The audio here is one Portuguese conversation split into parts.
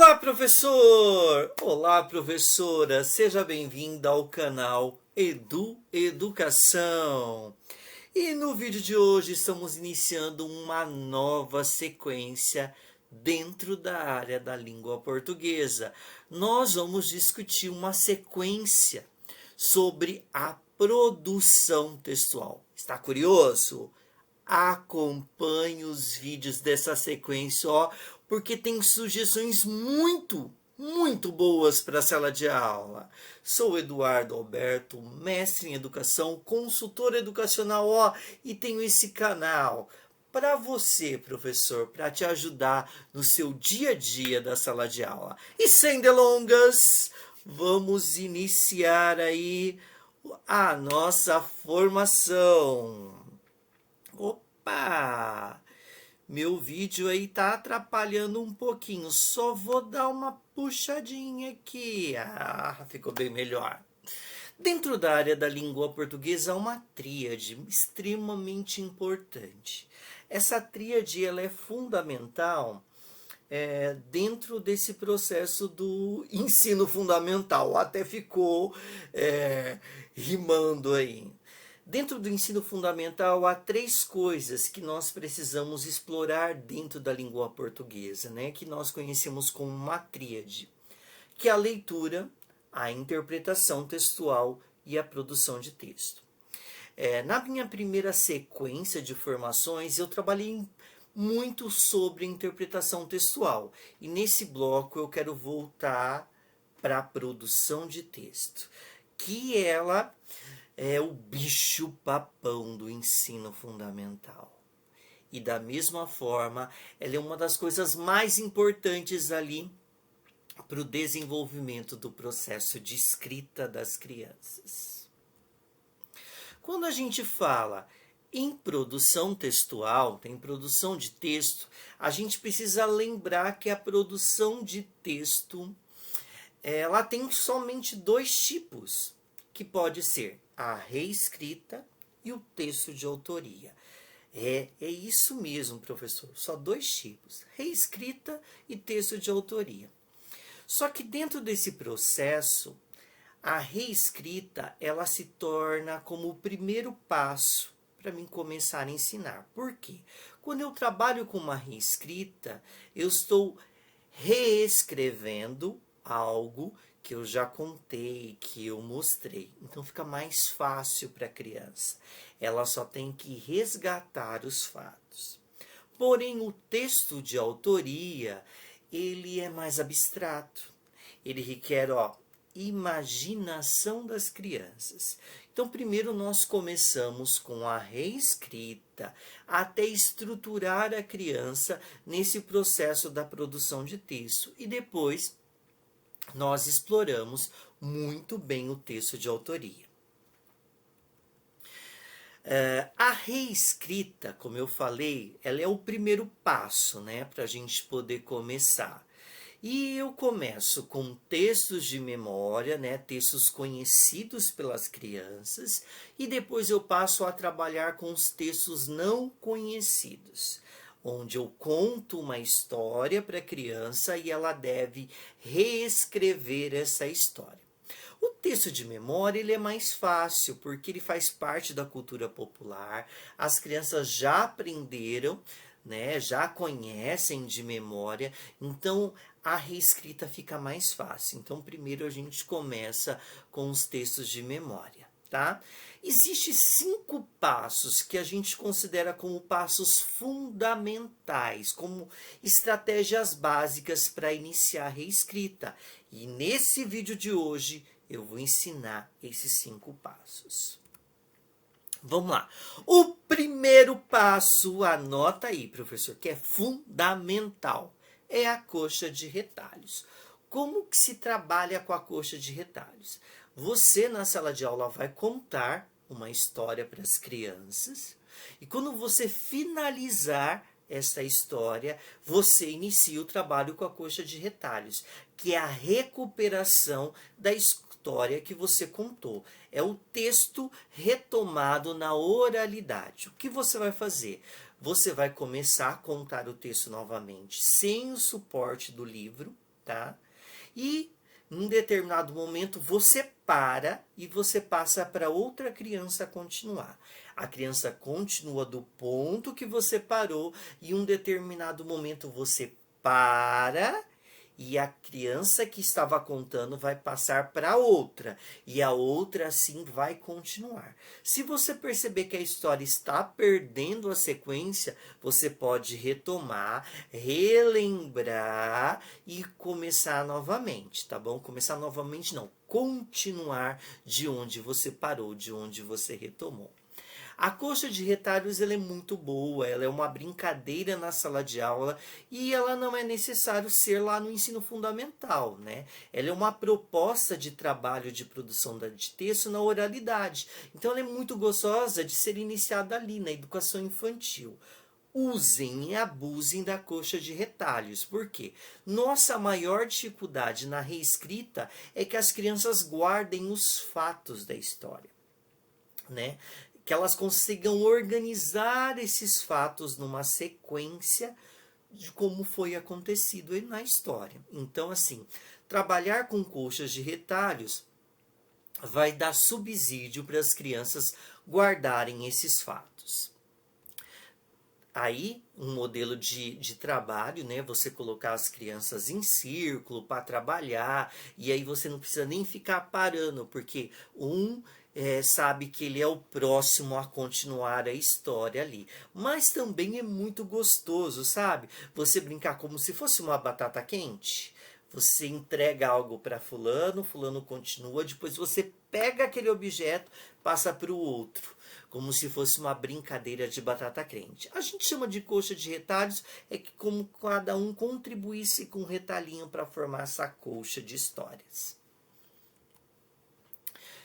Olá, professor! Olá, professora! Seja bem-vinda ao canal Educação. E no vídeo de hoje estamos iniciando uma nova sequência dentro da área da língua portuguesa. Nós vamos discutir uma sequência sobre a produção textual. Está curioso? Acompanhe os vídeos dessa sequência, porque tem sugestões muito boas para a sala de aula. Sou Eduardo Alberto, mestre em educação, consultor educacional, e tenho esse canal para você, professor, para te ajudar no seu dia a dia da sala de aula. E sem delongas, vamos iniciar aí a nossa formação. Opa! Meu vídeo aí tá atrapalhando um pouquinho. Só vou dar uma puxadinha aqui. Ficou bem melhor. Dentro da área da língua portuguesa há uma tríade extremamente importante. Essa tríade ela é fundamental dentro desse processo do ensino fundamental. Até ficou rimando aí. Dentro do ensino fundamental, há três coisas que nós precisamos explorar dentro da língua portuguesa, que nós conhecemos como uma tríade, que é a leitura, a interpretação textual e a produção de texto. Na minha primeira sequência de formações, eu trabalhei muito sobre interpretação textual. E nesse bloco eu quero voltar para a produção de texto, que ela é o bicho-papão do ensino fundamental. E da mesma forma, ela é uma das coisas mais importantes ali para o desenvolvimento do processo de escrita das crianças. Quando a gente fala em produção textual, em produção de texto, a gente precisa lembrar que a produção de texto ela tem somente dois tipos, que pode ser a reescrita e o texto de autoria. É isso mesmo, professor. Só dois tipos, reescrita e texto de autoria. Só que dentro desse processo, a reescrita ela se torna como o primeiro passo para mim começar a ensinar. Por quê? Quando eu trabalho com uma reescrita, eu estou reescrevendo algo que eu já contei, que eu mostrei. Então fica mais fácil para a criança. Ela só tem que resgatar os fatos. Porém, o texto de autoria, ele é mais abstrato. Ele requer, imaginação das crianças. Então, primeiro nós começamos com a reescrita, até estruturar a criança nesse processo da produção de texto. E depois nós exploramos muito bem o texto de autoria. A reescrita, como eu falei, ela é o primeiro passo, para a gente poder começar. E eu começo com textos de memória, textos conhecidos pelas crianças, e depois eu passo a trabalhar com os textos não conhecidos, onde eu conto uma história para a criança e ela deve reescrever essa história. O texto de memória ele é mais fácil, porque ele faz parte da cultura popular, as crianças já aprenderam, já conhecem de memória, então a reescrita fica mais fácil. Então primeiro a gente começa com os textos de memória. Existem 5 passos que a gente considera como passos fundamentais, como estratégias básicas para iniciar a reescrita. E nesse vídeo de hoje eu vou ensinar esses 5 passos. Vamos lá. O primeiro passo, anota aí, professor, que é fundamental, é a coxa de retalhos. Como que se trabalha com a coxa de retalhos? Você, na sala de aula, vai contar uma história para as crianças e quando você finalizar essa história, você inicia o trabalho com a coxa de retalhos, que é a recuperação da história que você contou. É o texto retomado na oralidade. O que você vai fazer? Você vai começar a contar o texto novamente, sem o suporte do livro, tá? E em um determinado momento você para e você passa para outra criança continuar. A criança continua do ponto que você parou e em um determinado momento você para e a criança que estava contando vai passar para outra e a outra assim vai continuar. Se você perceber que a história está perdendo a sequência, você pode retomar, relembrar e começar novamente, tá bom? Começar novamente não, continuar de onde você parou, de onde você retomou. A coxa de retalhos ela é muito boa, ela é uma brincadeira na sala de aula e ela não é necessário ser lá no ensino fundamental, né? Ela é uma proposta de trabalho de produção de texto na oralidade. Então ela é muito gostosa de ser iniciada ali na educação infantil. Usem e abusem da coxa de retalhos. Por quê? Nossa maior dificuldade na reescrita é que as crianças guardem os fatos da história, né? Que elas consigam organizar esses fatos numa sequência de como foi acontecido na história. Então, assim, trabalhar com coxas de retalhos vai dar subsídio para as crianças guardarem esses fatos. Aí, um modelo de trabalho, né? Você colocar as crianças em círculo para trabalhar, e aí você não precisa nem ficar parando, porque sabe que ele é o próximo a continuar a história ali. Mas também é muito gostoso, sabe? Você brincar como se fosse uma batata quente. Você entrega algo para fulano, fulano continua, depois você pega aquele objeto, passa para o outro, como se fosse uma brincadeira de batata quente. A gente chama de coxa de retalhos, é que como cada um contribuísse com um retalhinho para formar essa coxa de histórias.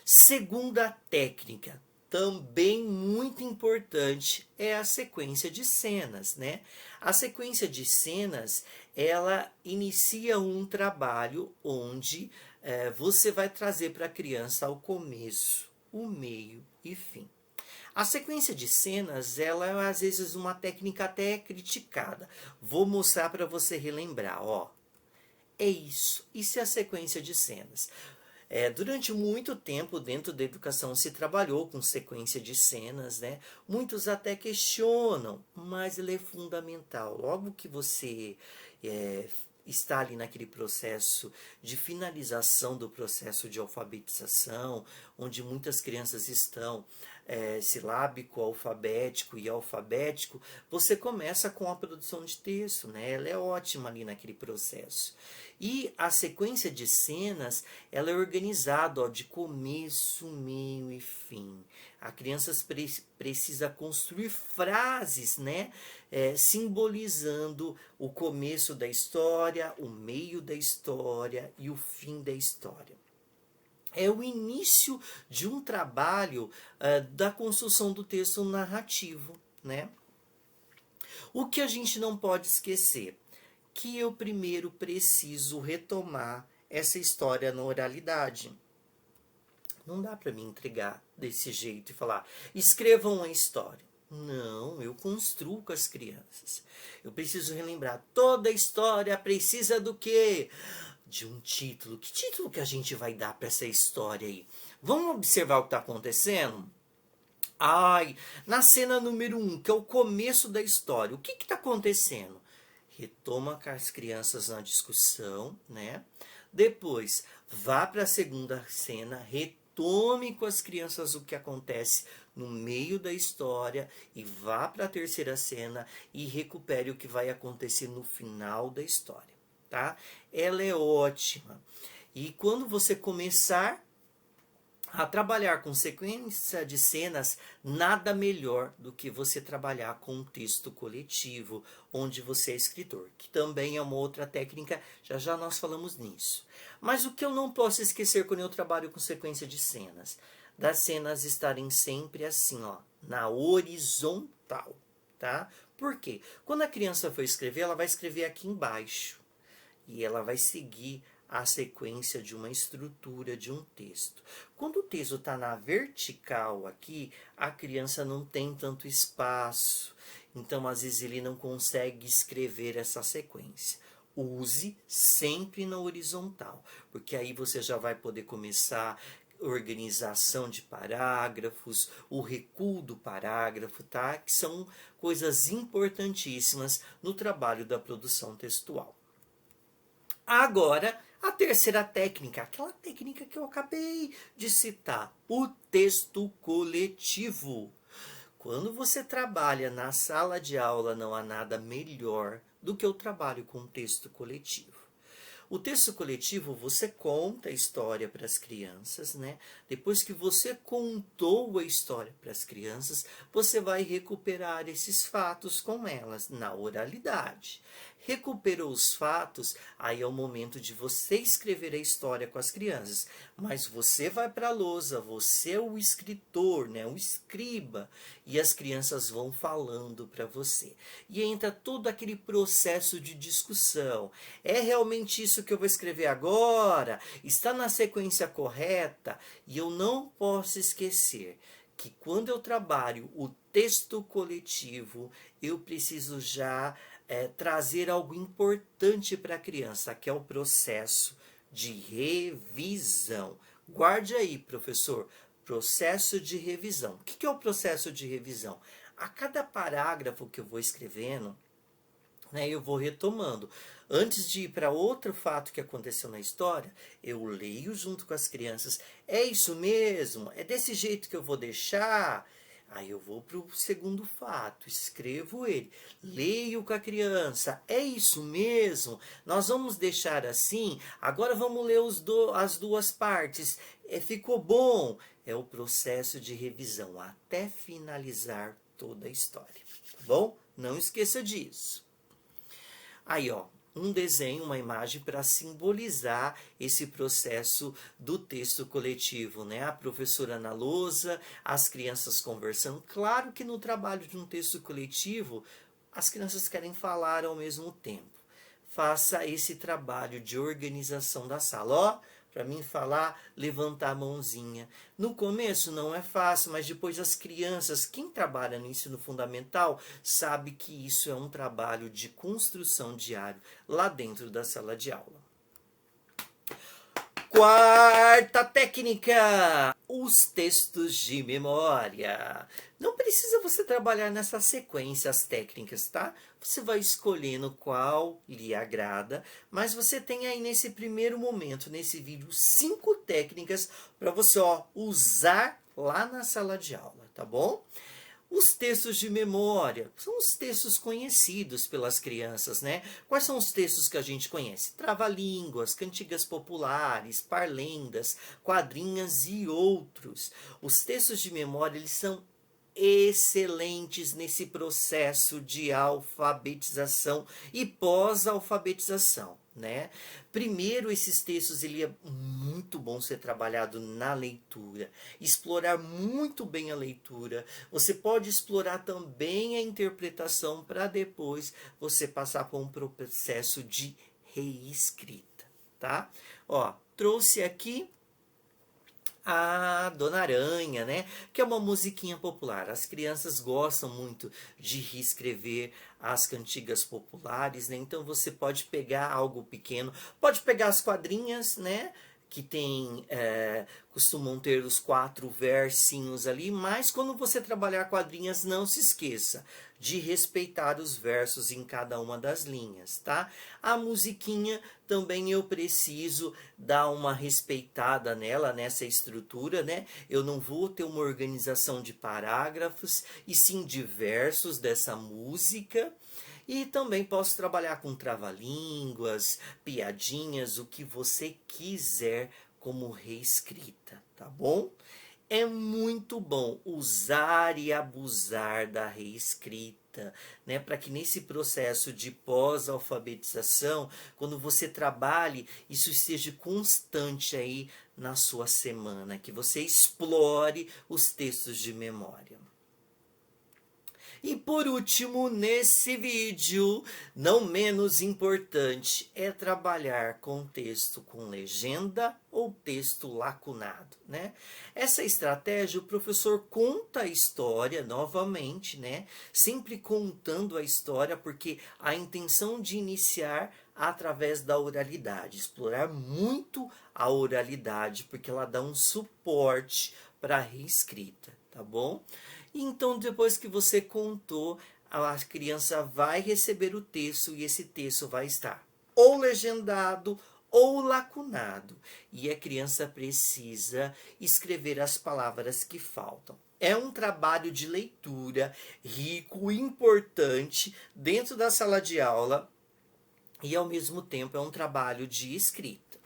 Segunda técnica, também muito importante, é a sequência de cenas, né? A sequência de cenas, ela inicia um trabalho onde você vai trazer para a criança o começo, o meio e fim. A sequência de cenas, ela é às vezes uma técnica até criticada. Vou mostrar para você relembrar, ó. É isso. Isso é a sequência de cenas. Durante muito tempo, dentro da educação, se trabalhou com sequência de cenas, né? Muitos até questionam, mas ele é fundamental. Logo que você está ali naquele processo de finalização do processo de alfabetização, onde muitas crianças estão silábico, alfabético e alfabético, você começa com a produção de texto, né? Ela é ótima ali naquele processo. E a sequência de cenas, ela é organizada de começo, meio e fim. A criança precisa construir frases, né? Simbolizando o começo da história, o meio da história e o fim da história. É o início de um trabalho da construção do texto narrativo, né? O que a gente não pode esquecer? Que eu primeiro preciso retomar essa história na oralidade. Não dá para me entregar desse jeito e falar, escrevam a história. Não, eu construo com as crianças. Eu preciso relembrar, toda história precisa do quê? De um título. Que título que a gente vai dar para essa história aí? Vamos observar o que está acontecendo? Na cena número 1, que é o começo da história, o que está acontecendo? Retoma com as crianças na discussão, né? Depois, vá para a segunda cena, retome com as crianças o que acontece no meio da história e vá para a terceira cena e recupere o que vai acontecer no final da história, tá? Ela é ótima. E quando você começar a trabalhar com sequência de cenas, nada melhor do que você trabalhar com um texto coletivo, onde você é escritor, que também é uma outra técnica, já já nós falamos nisso. Mas o que eu não posso esquecer quando eu trabalho com sequência de cenas, das cenas estarem sempre assim, ó, na horizontal, tá? Por quê? Quando a criança for escrever, ela vai escrever aqui embaixo, e ela vai seguir a sequência de uma estrutura de um texto. Quando o texto está na vertical aqui, a criança não tem tanto espaço, então às vezes ele não consegue escrever essa sequência. use sempre na horizontal, porque aí você já vai poder começar organização de parágrafos, o recuo do parágrafo, tá? Que são coisas importantíssimas no trabalho da produção textual. Agora, a terceira técnica, aquela técnica que eu acabei de citar, o texto coletivo. Quando você trabalha na sala de aula, não há nada melhor do que o trabalho com texto coletivo. O texto coletivo, você conta a história para as crianças, né? Depois que você contou a história para as crianças, você vai recuperar esses fatos com elas na oralidade. Recuperou os fatos, aí é o momento de você escrever a história com as crianças. Mas você vai para a lousa, você é o escritor, né? O escriba, e as crianças vão falando para você. E entra todo aquele processo de discussão. É realmente isso que eu vou escrever agora? Está na sequência correta? E eu não posso esquecer que quando eu trabalho o texto coletivo, eu preciso já trazer algo importante para a criança, que é o processo de revisão. Guarde aí, professor, processo de revisão. O que é o processo de revisão? A cada parágrafo que eu vou escrevendo, né, eu vou retomando. Antes de ir para outro fato que aconteceu na história, eu leio junto com as crianças. É isso mesmo? É desse jeito que eu vou deixar? Aí eu vou para o segundo fato, escrevo ele, leio com a criança. É isso mesmo? Nós vamos deixar assim? Agora vamos ler as duas partes. Ficou bom? É o processo de revisão até finalizar toda a história. Tá bom? Não esqueça disso. Aí, ó, um desenho, uma imagem para simbolizar esse processo do texto coletivo, né? A professora na lousa, as crianças conversando. Claro que no trabalho de um texto coletivo, as crianças querem falar ao mesmo tempo. Faça esse trabalho de organização da sala. Ó, para mim falar, levantar a mãozinha. No começo não é fácil, mas depois as crianças, quem trabalha no ensino fundamental, sabe que isso é um trabalho de construção diário lá dentro da sala de aula. Quarta técnica, os textos de memória. Não precisa você trabalhar nessa sequência as técnicas, tá? Você vai escolhendo qual lhe agrada, mas você tem aí nesse primeiro momento, nesse vídeo, 5 técnicas para você usar lá na sala de aula, tá bom? Os textos de memória são os textos conhecidos pelas crianças, né? Quais são os textos que a gente conhece? Trava-línguas, cantigas populares, parlendas, quadrinhas e outros. Os textos de memória, eles são excelentes nesse processo de alfabetização e pós-alfabetização, né? Primeiro, esses textos, ele é muito bom ser trabalhado na leitura, explorar muito bem a leitura. Você pode explorar também a interpretação para depois você passar por um processo de reescrita, tá? Ó, trouxe aqui a Dona Aranha, né? Que é uma musiquinha popular. As crianças gostam muito de reescrever as cantigas populares, né? Então você pode pegar algo pequeno, pode pegar as quadrinhas, né? Que tem, costumam ter os 4 versinhos ali, mas quando você trabalhar quadrinhas, não se esqueça de respeitar os versos em cada uma das linhas, tá? A musiquinha também eu preciso dar uma respeitada nela, nessa estrutura, né? Eu não vou ter uma organização de parágrafos, e sim de versos dessa música. E também posso trabalhar com trava-línguas, piadinhas, o que você quiser como reescrita, tá bom? É muito bom usar e abusar da reescrita, né? Para que nesse processo de pós-alfabetização, quando você trabalhe, isso esteja constante aí na sua semana, que você explore os textos de memória. E por último, nesse vídeo, não menos importante, é trabalhar com texto com legenda ou texto lacunado, né? Essa estratégia, o professor conta a história novamente, né? Sempre contando a história, porque a intenção de iniciar através da oralidade, explorar muito a oralidade, porque ela dá um suporte para a reescrita, tá bom? Então, depois que você contou, a criança vai receber o texto e esse texto vai estar ou legendado ou lacunado. E a criança precisa escrever as palavras que faltam. É um trabalho de leitura rico, importante, dentro da sala de aula e, ao mesmo tempo, é um trabalho de escrita.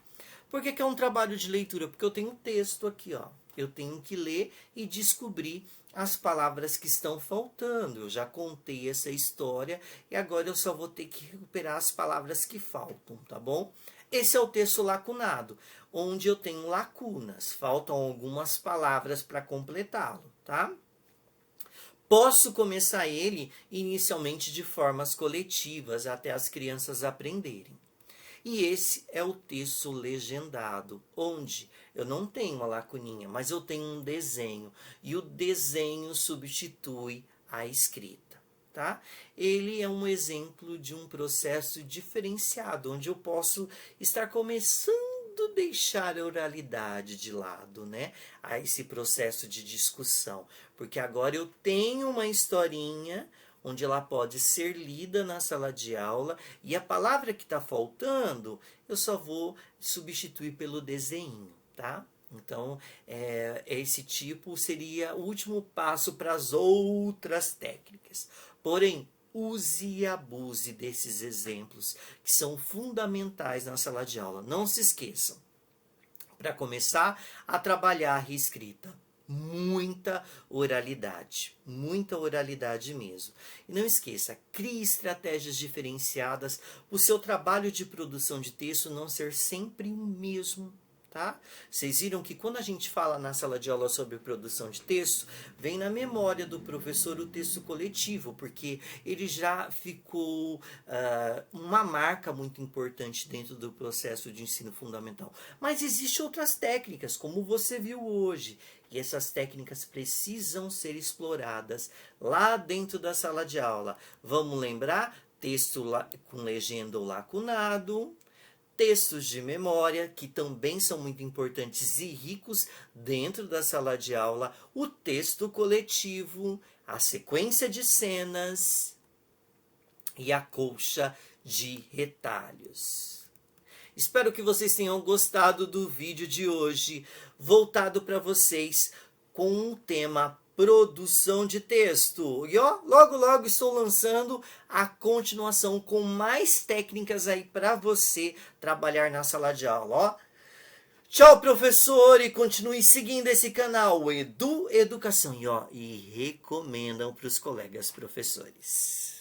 Por que é um trabalho de leitura? Porque eu tenho um texto aqui, ó. Eu tenho que ler e descobrir as palavras que estão faltando. Eu já contei essa história e agora eu só vou ter que recuperar as palavras que faltam, tá bom? Esse é o texto lacunado, onde eu tenho lacunas. Faltam algumas palavras para completá-lo, tá? Posso começar ele inicialmente de formas coletivas, até as crianças aprenderem. E esse é o texto legendado, onde eu não tenho uma lacuninha, mas eu tenho um desenho. E o desenho substitui a escrita, tá? Ele é um exemplo de um processo diferenciado, onde eu posso estar começando a deixar a oralidade de lado, né? A esse processo de discussão. Porque agora eu tenho uma historinha onde ela pode ser lida na sala de aula e a palavra que está faltando eu só vou substituir pelo desenho, tá? Então, esse tipo seria o último passo para as outras técnicas. Porém, use e abuse desses exemplos que são fundamentais na sala de aula. Não se esqueçam, para começar a trabalhar a reescrita, muita oralidade mesmo. E não esqueça, crie estratégias diferenciadas para o seu trabalho de produção de texto não ser sempre o mesmo, tá? Vocês viram que quando a gente fala na sala de aula sobre produção de texto, vem na memória do professor o texto coletivo, porque ele já ficou uma marca muito importante dentro do processo de ensino fundamental. Mas existem outras técnicas, como você viu hoje, e essas técnicas precisam ser exploradas lá dentro da sala de aula. Vamos lembrar? Texto com legenda ou lacunado, textos de memória, que também são muito importantes e ricos dentro da sala de aula, o texto coletivo, a sequência de cenas e a colcha de retalhos. Espero que vocês tenham gostado do vídeo de hoje, voltado para vocês com o tema produção de texto. E ó, logo logo estou lançando a continuação com mais técnicas aí para você trabalhar na sala de aula, ó. Tchau, professor, e continue seguindo esse canal Edu Educação e recomendam para os colegas professores.